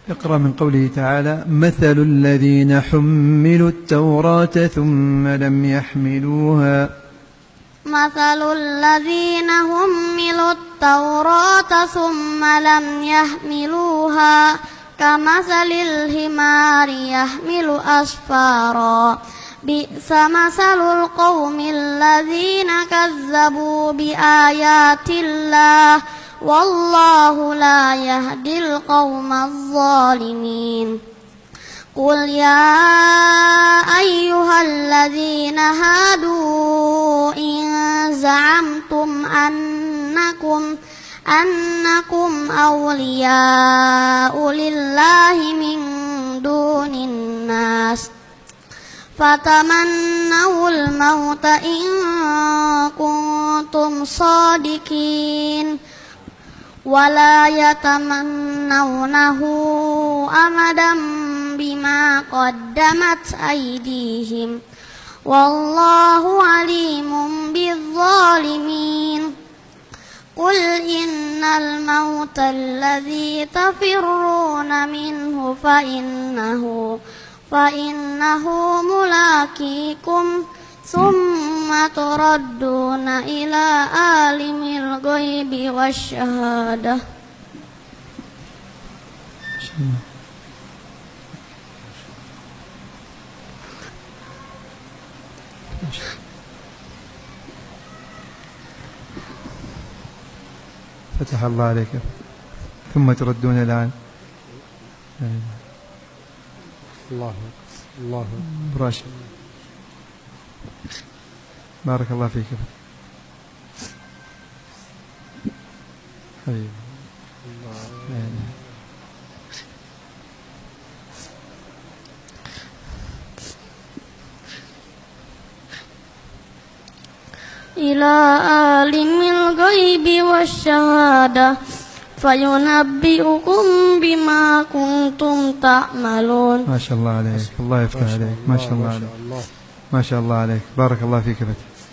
اقرأ من قوله تعالى: مثل الذين حملوا التوراة ثم لم يحملوها. مثل الذين حملوا التوراة ثم لم يحملوها كمثل الحمار يحمل أسفارا بئس مثل القوم الذين كذبوا بآيات الله والله لا يهدي القوم الظالمين. قل يا أيها الذين هادوا إن زعمتم أنكم أولياء لله من دون الناس فتمنوا الموت إن كنتم صادقين ولا يتمنونه أبدا بما قدمت أيديهم والله عليم بالظالمين. قل إن الموت الذي تفرون منه فإنه ملاقيكم ثم تردون إلى عالم الغيب والشهادة. فتح الله عليك. ثم تردون الآن. الله براشد. بارك الله فيك حبيبي. إلى عالم الغيب والشهادة فينبئكم بما كنتم تعملون. ما شاء الله عليك، الله يفتح عليك، ما شاء الله عليك، ما شاء الله عليك، بارك الله فيك.